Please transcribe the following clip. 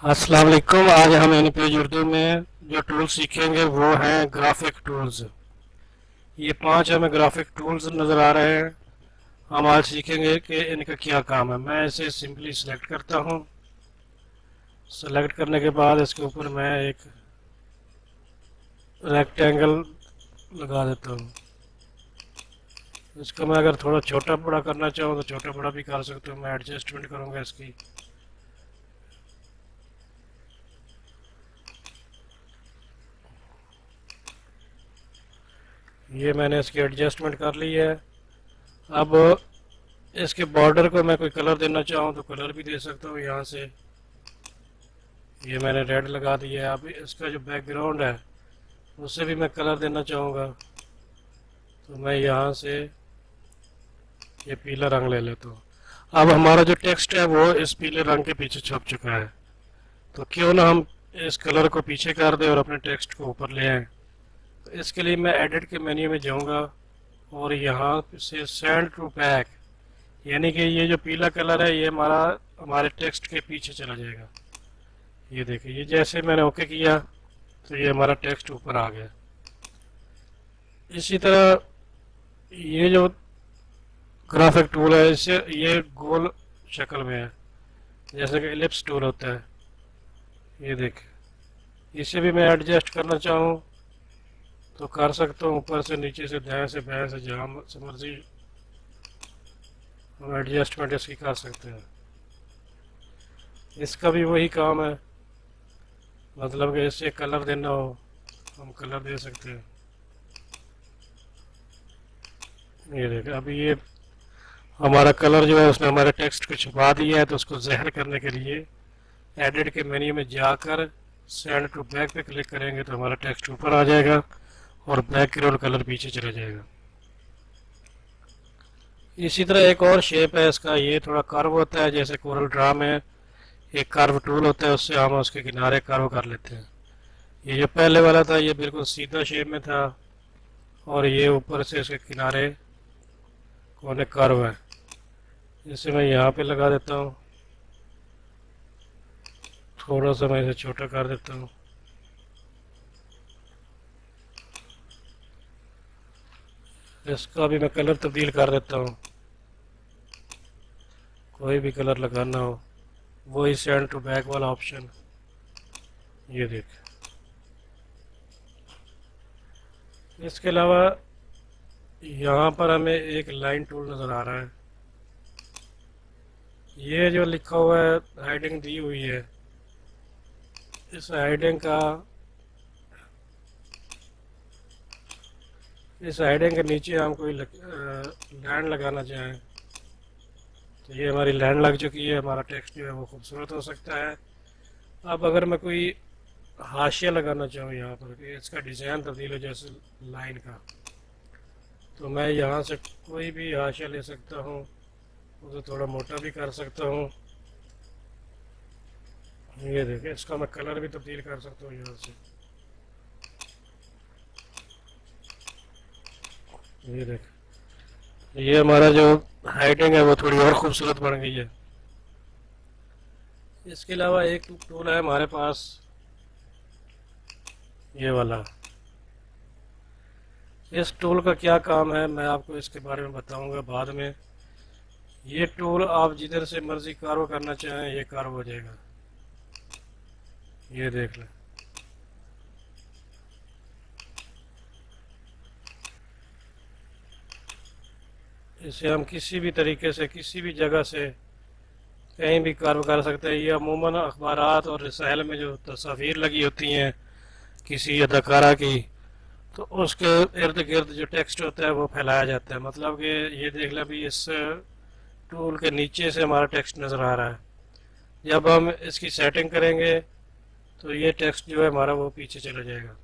अस्सलाम वालेकुम। आज हम इन पेज उर्दू में जो टूल सीखेंगे वो हैं ग्राफिक टूल्स। ये 5 हमें ग्राफिक टूल्स नज़र आ रहे हैं। हम आज सीखेंगे कि इनका क्या काम है। मैं इसे सिंपली सिलेक्ट करता हूँ। सेलेक्ट करने के बाद इसके ऊपर मैं एक रेक्टेंगल लगा देता हूँ। इसको मैं अगर थोड़ा छोटा बड़ा करना चाहूँ तो छोटा बड़ा भी कर सकता हूँ। मैं एडजस्टमेंट करूँगा इसकी। ये मैंने इसकी एडजस्टमेंट कर ली है। अब इसके बॉर्डर को मैं कोई कलर देना चाहूँ तो कलर भी दे सकता हूँ यहाँ से। ये मैंने रेड लगा दिया है। अब इसका जो बैकग्राउंड है उससे भी मैं कलर देना चाहूँगा तो मैं यहाँ से ये पीला रंग ले लेता हूँ। अब हमारा जो टेक्स्ट है वो इस पीले रंग के पीछे छप चुका है, तो क्यों ना हम इस कलर को पीछे कर दें और अपने टेक्स्ट को ऊपर ले आए। तो इसके लिए मैं एडिट के मेन्यू में जाऊँगा और यहाँ से सेंड टू बैक, यानी कि ये जो पीला कलर है ये हमारे टेक्स्ट के पीछे चला जाएगा। ये देखिए, ये जैसे मैंने ओके किया तो ये हमारा टेक्स्ट ऊपर आ गया। इसी तरह ये जो ग्राफिक टूल है इससे ये गोल शक्ल में है, जैसे कि एलिप्स टूल होता है। ये देख, इसे भी मैं एडजस्ट करना चाहूँ तो कर सकता हूँ, ऊपर से नीचे से दाएं से बाएं से जहाँ से मर्जी हम एडजस्टमेंट इसकी कर सकते हैं। इसका भी वही काम है, मतलब कि इसे कलर देना हो हम कलर दे सकते हैं। ये देखिए, अभी ये हमारा कलर जो है उसने हमारे टेक्स्ट को छुपा दिया है, तो उसको ज़ाहिर करने के लिए एडिट के मेन्यू में जाकर सेंड टू बैक पे क्लिक करेंगे तो हमारा टेक्स्ट ऊपर आ जाएगा और बैकग्राउंड कलर पीछे चला जाएगा। इसी तरह एक और शेप है इसका, ये थोड़ा कर्व होता है, जैसे कोरल ड्रा में एक कर्व टूल होता है, उससे हम उसके किनारे कर्व कर लेते हैं। ये जो पहले वाला था ये बिल्कुल सीधा शेप में था और ये ऊपर से इसके किनारे कोने कर्व है। इसे मैं यहाँ पे लगा देता हूँ, थोड़ा सा मैं इसे छोटा कर देता हूँ। इसका भी मैं कलर तब्दील कर देता हूँ, कोई भी कलर लगाना हो वही सेंड टू बैक वाला ऑप्शन। ये देख, इसके अलावा यहाँ पर हमें एक लाइन टूल नज़र आ रहा है। ये जो लिखा हुआ है हाइडिंग दी हुई है, इस हाइडिंग का इस हाइडिंग के नीचे हम कोई लैंड लगाना चाहें तो ये हमारी लैंड लग चुकी है, हमारा टेक्स्ट जो है वो खूबसूरत हो सकता है। अब अगर मैं कोई हाशिया लगाना चाहूँ यहाँ पर कि इसका डिज़ाइन तब्दील हो जैसे लाइन का, तो मैं यहाँ से कोई भी हाशिया ले सकता हूँ, उसे थोड़ा मोटा भी कर सकता हूँ। ये देखिए, इसका मैं कलर भी तब्दील कर सकता हूँ यहाँ से। ये देख, ये हमारा जो हाइडिंग है वो थोड़ी और खूबसूरत बन गई है। इसके अलावा एक टूल है हमारे पास, ये वाला। इस टूल का क्या काम है मैं आपको इसके बारे में बताऊंगा बाद में। ये टूल आप जिधर से मर्जी कार्व करना चाहें ये कार्व हो जाएगा। ये देख लें, इसे हम किसी भी तरीके से किसी भी जगह से कहीं भी कार्व कर सकते हैं। ये अमूमन अखबारात और रसायल में जो तस्वीर लगी होती हैं किसी अदाकारा की, तो उसके इर्द गिर्द जो टेक्स्ट होता है वो फैलाया जाता है। मतलब कि ये देख लें, अभी इस टूल के नीचे से हमारा टेक्स्ट नज़र आ रहा है। जब हम इसकी सेटिंग करेंगे तो ये टेक्स्ट जो है हमारा वो पीछे चला जाएगा।